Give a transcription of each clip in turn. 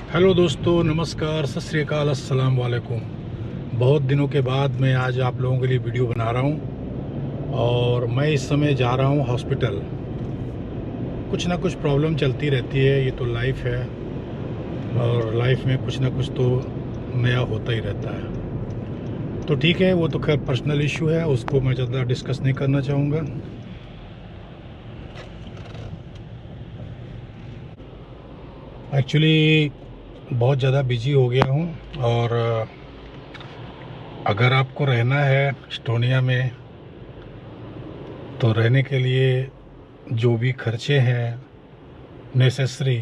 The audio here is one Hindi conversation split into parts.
हेलो दोस्तों, नमस्कार, सत श्री अकाल, अस्सलाम वालेकुम। बहुत दिनों के बाद मैं आज आप लोगों के लिए वीडियो बना रहा हूं और मैं इस समय जा रहा हूं हॉस्पिटल। कुछ ना कुछ प्रॉब्लम चलती रहती है, ये तो लाइफ है और लाइफ में कुछ ना कुछ तो नया होता ही रहता है। तो ठीक है, वो तो खैर पर्सनल इशू है, उसको मैं ज़्यादा डिस्कस नहीं करना चाहूँगा। एक्चुअली बहुत ज़्यादा बिजी हो गया हूँ और अगर आपको रहना है एस्टोनिया में तो रहने के लिए जो भी खर्चे हैं नेसेसरी,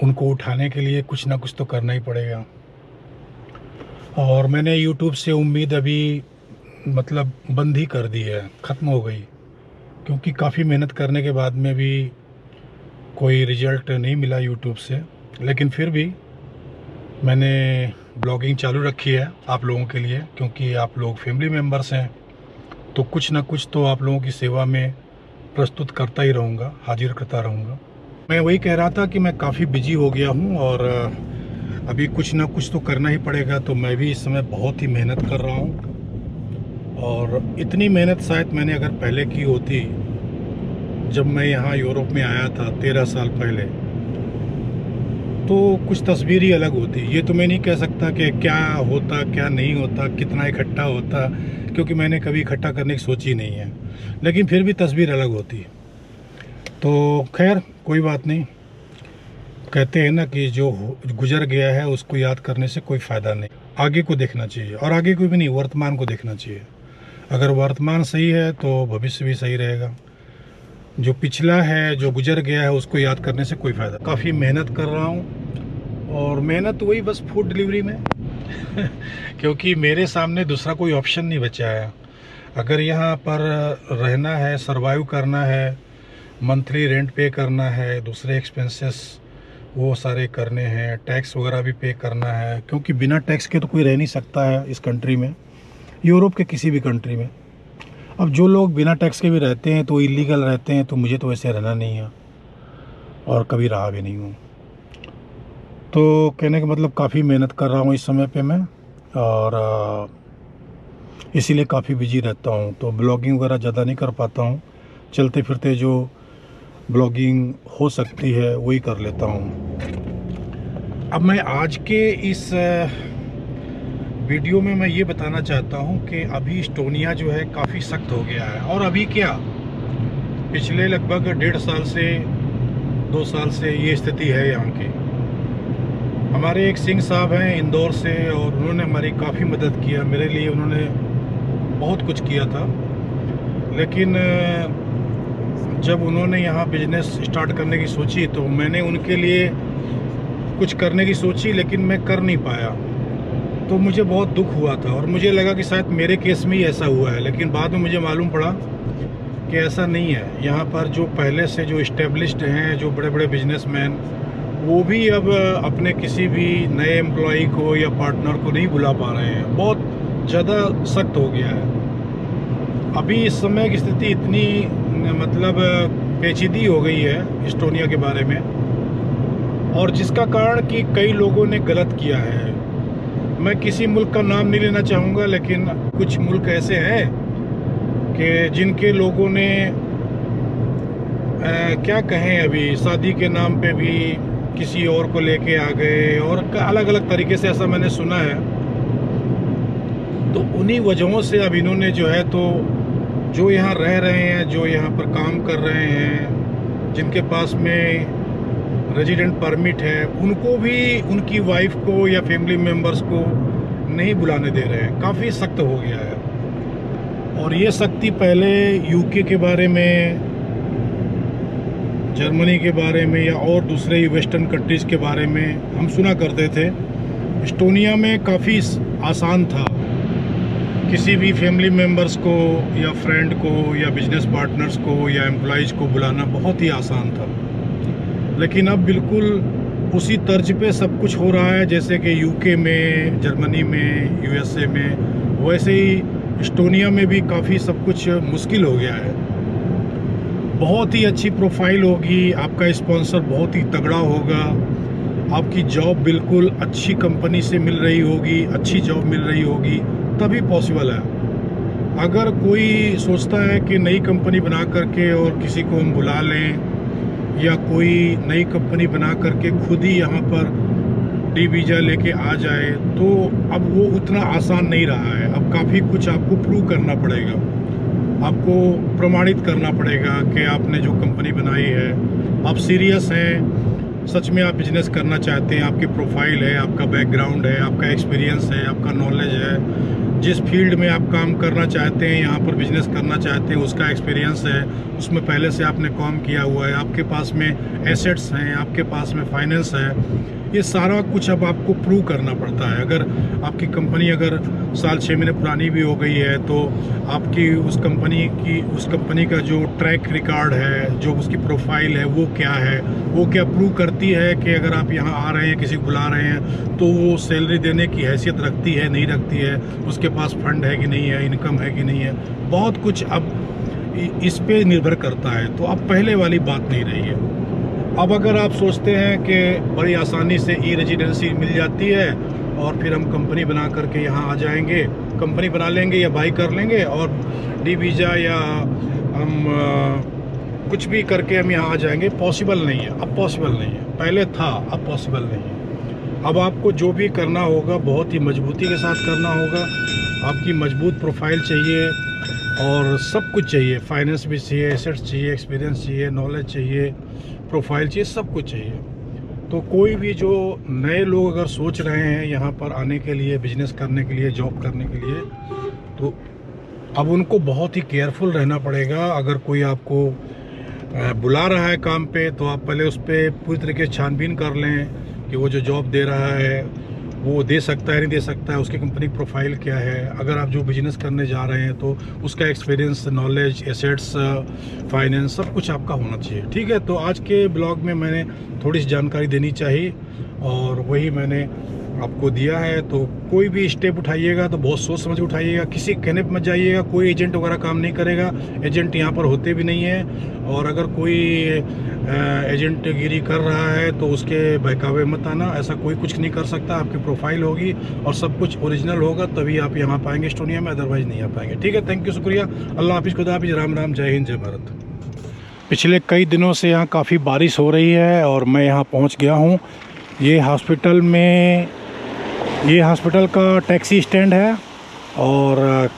उनको उठाने के लिए कुछ ना कुछ तो करना ही पड़ेगा। और मैंने यूट्यूब से उम्मीद अभी मतलब बंद ही कर दी है, ख़त्म हो गई, क्योंकि काफ़ी मेहनत करने के बाद में भी कोई रिजल्ट नहीं मिला यूट्यूब से। लेकिन फिर भी मैंने ब्लॉगिंग चालू रखी है आप लोगों के लिए, क्योंकि आप लोग फैमिली मेम्बर्स हैं, तो कुछ ना कुछ तो आप लोगों की सेवा में प्रस्तुत करता ही रहूँगा, हाजिर करता रहूँगा। मैं वही कह रहा था कि मैं काफ़ी बिजी हो गया हूँ और अभी कुछ ना कुछ तो करना ही पड़ेगा। तो मैं भी इस समय बहुत ही मेहनत कर रहा हूँ और इतनी मेहनत शायद मैंने अगर पहले की होती, जब मैं यहाँ यूरोप में आया था 13 साल पहले, तो कुछ तस्वीर ही अलग होती। ये तो मैं नहीं कह सकता कि क्या होता क्या नहीं होता, कितना इकट्ठा होता, क्योंकि मैंने कभी इकट्ठा करने की सोची नहीं है, लेकिन फिर भी तस्वीर अलग होती है। तो खैर कोई बात नहीं। कहते हैं ना कि जो गुजर गया है उसको याद करने से कोई फ़ायदा नहीं, आगे को देखना चाहिए, और आगे को भी नहीं, वर्तमान को देखना चाहिए। अगर वर्तमान सही है तो भविष्य भी सही रहेगा। जो पिछला है, जो गुजर गया है, उसको याद करने से कोई फ़ायदा। काफ़ी मेहनत कर रहा हूँ और मेहनत वही बस फूड डिलीवरी में क्योंकि मेरे सामने दूसरा कोई ऑप्शन नहीं बचा है। अगर यहाँ पर रहना है, सरवाइव करना है, मंथली रेंट पे करना है, दूसरे एक्सपेंसेस वो सारे करने हैं, टैक्स वगैरह भी पे करना है, क्योंकि बिना टैक्स के तो कोई रह नहीं सकता है इस कंट्री में, यूरोप के किसी भी कंट्री में। अब जो लोग बिना टैक्स के भी रहते हैं तो इलीगल रहते हैं, तो मुझे तो वैसे रहना नहीं है और कभी रहा भी नहीं हूँ। तो कहने का मतलब काफ़ी मेहनत कर रहा हूँ इस समय पे मैं, और इसीलिए काफ़ी बिजी रहता हूँ, तो ब्लॉगिंग वगैरह ज़्यादा नहीं कर पाता हूँ। चलते फिरते जो ब्लॉगिंग हो सकती है वही कर लेता हूँ। अब मैं आज के इस वीडियो में मैं ये बताना चाहता हूँ कि अभी एस्टोनिया जो है काफ़ी सख्त हो गया है। और अभी क्या, पिछले लगभग 1.5 साल से 2 साल से ये स्थिति है यहाँ की। हमारे एक सिंह साहब हैं इंदौर से, और उन्होंने हमारी काफ़ी मदद किया, मेरे लिए उन्होंने बहुत कुछ किया था। लेकिन जब उन्होंने यहाँ बिजनेस स्टार्ट करने की सोची तो मैंने उनके लिए कुछ करने की सोची, लेकिन मैं कर नहीं पाया। तो मुझे बहुत दुख हुआ था और मुझे लगा कि शायद मेरे केस में ही ऐसा हुआ है, लेकिन बाद में मुझे मालूम पड़ा कि ऐसा नहीं है। यहाँ पर जो पहले से जो इस्टेब्लिश्ड हैं, जो बड़े बड़े बिजनेसमैन, वो भी अब अपने किसी भी नए एम्प्लॉई को या पार्टनर को नहीं बुला पा रहे हैं। बहुत ज़्यादा सख्त हो गया है। अभी इस समय की स्थिति इतनी मतलब पेचीदी हो गई है एस्टोनिया के बारे में, और जिसका कारण कि कई लोगों ने गलत किया है। मैं किसी मुल्क का नाम नहीं लेना चाहूँगा, लेकिन कुछ मुल्क ऐसे हैं कि जिनके लोगों ने क्या कहें, अभी शादी के नाम पे भी किसी और को लेके आ गए, और अलग अलग तरीके से, ऐसा मैंने सुना है। तो उन्हीं वजहों से अब इन्होंने जो है, तो जो यहाँ रह रहे हैं, जो यहाँ पर काम कर रहे हैं, जिनके पास में रेजिडेंट परमिट है, उनको भी उनकी वाइफ को या फैमिली मेम्बर्स को नहीं बुलाने दे रहे हैं। काफ़ी सख्त हो गया है। और ये सख्ती पहले यूके के बारे में, जर्मनी के बारे में, या और दूसरे वेस्टर्न कंट्रीज़ के बारे में हम सुना करते थे। एस्टोनिया में काफ़ी आसान था, किसी भी फैमिली मेम्बर्स को या फ्रेंड को या बिजनेस पार्टनर्स को या एम्प्लॉइज़ को बुलाना बहुत ही आसान था। लेकिन अब बिल्कुल उसी तर्ज पे सब कुछ हो रहा है, जैसे कि यूके में, जर्मनी में, यूएसए में, वैसे ही एस्टोनिया में भी काफ़ी सब कुछ मुश्किल हो गया है। बहुत ही अच्छी प्रोफाइल होगी, आपका स्पॉन्सर बहुत ही तगड़ा होगा, आपकी जॉब बिल्कुल अच्छी कंपनी से मिल रही होगी, अच्छी जॉब मिल रही होगी, तभी पॉसिबल है। अगर कोई सोचता है कि नई कंपनी बना करके और किसी को हम बुला लें, या कोई नई कंपनी बना करके खुद ही यहाँ पर डी वीज़ा लेके आ जाए, तो अब वो उतना आसान नहीं रहा है। अब काफ़ी कुछ आपको प्रूव करना पड़ेगा, आपको प्रमाणित करना पड़ेगा कि आपने जो कंपनी बनाई है, आप सीरियस हैं, सच में आप बिजनेस करना चाहते हैं, आपकी प्रोफाइल है, आपका बैकग्राउंड है, आपका एक्सपीरियंस है, आपका नॉलेज है, जिस फील्ड में आप काम करना चाहते हैं, यहाँ पर बिजनेस करना चाहते हैं, उसका एक्सपीरियंस है, उसमें पहले से आपने काम किया हुआ है, आपके पास में एसेट्स हैं, आपके पास में फाइनेंस है, ये सारा कुछ अब आपको प्रूव करना पड़ता है। अगर आपकी कंपनी अगर साल 6 महीने पुरानी भी हो गई है, तो आपकी उस कंपनी का जो ट्रैक रिकॉर्ड है, जो उसकी प्रोफाइल है, वो क्या है, वो क्या प्रूव करती है कि अगर आप यहाँ आ रहे हैं, किसी को बुला रहे हैं, तो वो सैलरी देने की हैसियत रखती है, नहीं रखती है, उसके पास फंड है कि नहीं है, इनकम है कि नहीं है, बहुत कुछ अब इस पे निर्भर करता है। तो अब पहले वाली बात नहीं रही है। अब अगर आप सोचते हैं कि बड़ी आसानी से ई रेजिडेंसी मिल जाती है और फिर हम कंपनी बना करके यहाँ आ जाएंगे, कंपनी बना लेंगे या बाई कर लेंगे और डी वीज़ा या हम कुछ भी करके हम यहाँ आ जाएंगे, पॉसिबल नहीं है। अब पॉसिबल नहीं है, पहले था, अब पॉसिबल नहीं है। अब आपको जो भी करना होगा बहुत ही मजबूती के साथ करना होगा। आपकी मजबूत प्रोफाइल चाहिए और सब कुछ चाहिए, फाइनेंस भी चाहिए, एसेट्स चाहिए, एक्सपीरियंस चाहिए, नॉलेज चाहिए, प्रोफाइल चाहिए, सब कुछ चाहिए। तो कोई भी जो नए लोग अगर सोच रहे हैं यहाँ पर आने के लिए, बिजनेस करने के लिए, जॉब करने के लिए, तो अब उनको बहुत ही केयरफुल रहना पड़ेगा। अगर कोई आपको बुला रहा है काम पे, तो आप पहले उस पर पूरी तरीके से छानबीन कर लें कि वो जो जॉब दे रहा है वो दे सकता है, नहीं दे सकता है, उसकी कंपनी प्रोफाइल क्या है। अगर आप जो बिज़नेस करने जा रहे हैं तो उसका एक्सपीरियंस, नॉलेज, एसेट्स, फाइनेंस, सब कुछ आपका होना चाहिए। ठीक है, तो आज के ब्लॉग में मैंने थोड़ी सी जानकारी देनी चाहिए और वही मैंने आपको दिया है। तो कोई भी स्टेप उठाइएगा तो बहुत सोच समझ उठाइएगा, किसी कहने पर मत जाइएगा। कोई एजेंट वगैरह काम नहीं करेगा, एजेंट यहाँ पर होते भी नहीं हैं। और अगर कोई एजेंट गिरी कर रहा है तो उसके बहकावे मत आना, ऐसा कोई कुछ नहीं कर सकता। आपकी प्रोफाइल होगी और सब कुछ ओरिजिनल होगा, तभी आप यहाँ पाएंगे एस्टोनिया में, अदरवाइज़ नहीं आ पाएंगे। ठीक है, थैंक यू, शुक्रिया, अल्लाह हाफिज़, खुदा हाफिज़, राम राम, जय हिंद, जय भारत। पिछले कई दिनों से यहाँ काफ़ी बारिश हो रही है और मैं यहाँ पहुँच गया हूँ। ये हॉस्पिटल का टैक्सी स्टैंड है और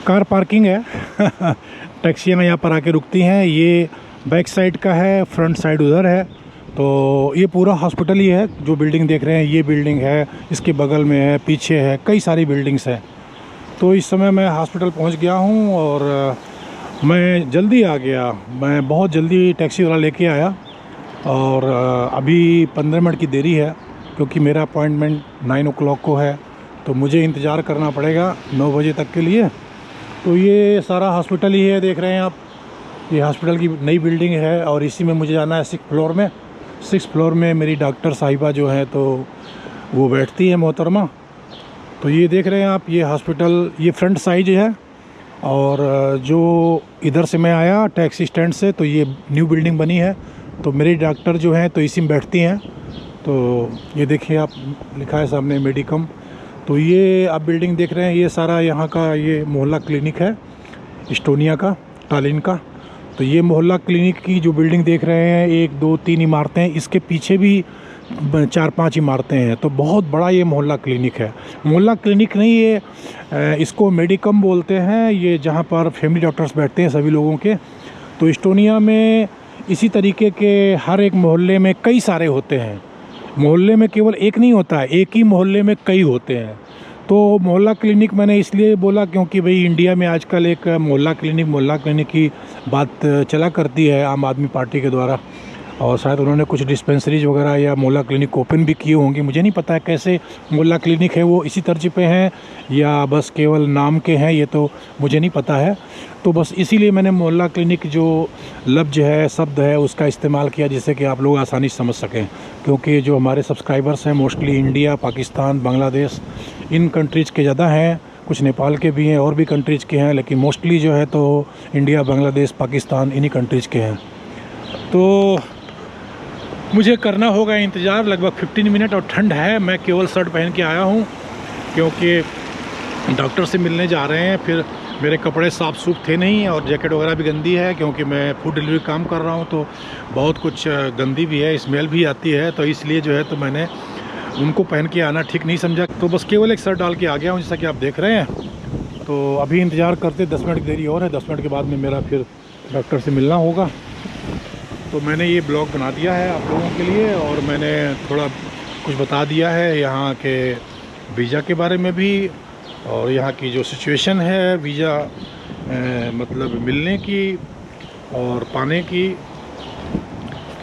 कार पार्किंग है। टैक्सियाँ यहाँ पर आके रुकती हैं। ये बैक साइड का है, फ्रंट साइड उधर है। तो ये पूरा हॉस्पिटल ही है। जो बिल्डिंग देख रहे हैं, ये बिल्डिंग है, इसके बगल में है, पीछे है, कई सारी बिल्डिंग्स हैं। तो इस समय मैं हॉस्पिटल पहुँच गया हूँ और मैं जल्दी आ गया। मैं बहुत जल्दी टैक्सी वाला लेके आया और अभी 15 मिनट की देरी है क्योंकि मेरा अपॉइंटमेंट 9 o'clock को है, तो मुझे इंतज़ार करना पड़ेगा 9 बजे तक के लिए। तो ये सारा हॉस्पिटल ही है, देख रहे हैं आप। ये हॉस्पिटल की नई बिल्डिंग है और इसी में मुझे जाना है 6th फ्लोर में। 6th फ्लोर में मेरी डॉक्टर साहिबा जो है तो वो बैठती है, मोहतरमा। तो ये देख रहे हैं आप, ये हॉस्पिटल, ये फ्रंट साइड है। और जो इधर से मैं आया टैक्सी स्टैंड से, तो ये न्यू बिल्डिंग बनी है, तो मेरी डॉक्टर जो हैं तो इसी में बैठती हैं। तो ये देखिए आप, लिखा है सामने मेडिकम। तो ये आप बिल्डिंग देख रहे हैं, ये सारा यहाँ का ये मोहल्ला क्लिनिक है एस्टोनिया का, टालिन का। तो ये मोहल्ला क्लिनिक की जो बिल्डिंग देख रहे हैं, 1 2 3 इमारतें, इसके पीछे भी 4-5 इमारतें हैं। तो बहुत बड़ा ये मोहल्ला क्लिनिक है। मोहल्ला क्लिनिक नहीं, ये इसको मेडिकम बोलते हैं, ये जहाँ पर फैमिली डॉक्टर्स बैठते हैं सभी लोगों के। तो एस्टोनिया में इसी तरीके के हर एक मोहल्ले में कई सारे होते हैं। मोहल्ले में केवल एक नहीं होता है, एक ही मोहल्ले में कई होते हैं। तो मोहल्ला क्लिनिक मैंने इसलिए बोला क्योंकि भाई इंडिया में आजकल एक मोहल्ला क्लिनिक की बात चला करती है आम आदमी पार्टी के द्वारा, और शायद उन्होंने कुछ डिस्पेंसरीज वगैरह या मोहल्ला क्लिनिक ओपन भी किए होंगे। मुझे नहीं पता है कैसे मोहल्ला क्लिनिक है वो इसी तर्ज पे हैं या बस केवल नाम के हैं, ये तो मुझे नहीं पता है। तो बस इसीलिए मैंने मोहल्ला क्लिनिक जो लफ्ज़ है, शब्द है, उसका इस्तेमाल किया जिससे कि आप लोग आसानी से समझ सकें। क्योंकि जो हमारे सब्सक्राइबर्स हैं मोस्टली इंडिया, पाकिस्तान, बांग्लादेश, इन कंट्रीज़ के ज़्यादा हैं। कुछ नेपाल के भी हैं और भी कंट्रीज़ के हैं, लेकिन मोस्टली जो है तो इंडिया, बांग्लादेश, पाकिस्तान, इन्हीं कंट्रीज़ के हैं। तो मुझे करना होगा इंतज़ार लगभग 15 मिनट, और ठंड है। मैं केवल शर्ट पहन के आया हूँ क्योंकि डॉक्टर से मिलने जा रहे हैं। फिर मेरे कपड़े साफ़ सूफ थे नहीं, और जैकेट वगैरह भी गंदी है क्योंकि मैं फूड डिलीवरी काम कर रहा हूँ, तो बहुत कुछ गंदी भी है, स्मेल भी आती है। तो इसलिए जो है तो मैंने उनको पहन के आना ठीक नहीं समझा, तो बस केवल एक शर्ट डाल के आ गया हूँ, जैसा कि आप देख रहे हैं। तो अभी इंतज़ार करते 10 मिनट की देरी और है। 10 मिनट के बाद में मेरा फिर डॉक्टर से मिलना होगा। तो मैंने ये ब्लॉग बना दिया है आप लोगों के लिए, और मैंने थोड़ा कुछ बता दिया है यहाँ के वीज़ा के बारे में भी, और यहाँ की जो सिचुएशन है वीज़ा मतलब मिलने की और पाने की,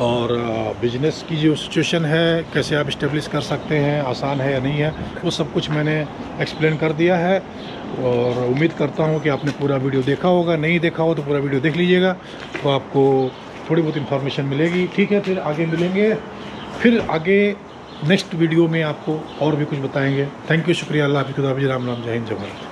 और बिज़नेस की जो सिचुएशन है, कैसे आप इस्टेब्लिश कर सकते हैं, आसान है या नहीं है, वो सब कुछ मैंने एक्सप्लेन कर दिया है। और उम्मीद करता हूँ कि आपने पूरा वीडियो देखा होगा। नहीं देखा हो तो पूरा वीडियो देख लीजिएगा, तो आपको थोड़ी बहुत इन्फॉर्मेशन मिलेगी। ठीक है, फिर आगे मिलेंगे, फिर आगे नेक्स्ट वीडियो में आपको और भी कुछ बताएंगे। थैंक यू, शुक्रिया, अल्लाह हाफ़िज़, खुदा हाफ़िज़, राम राम, जय हिंद, जय भारत।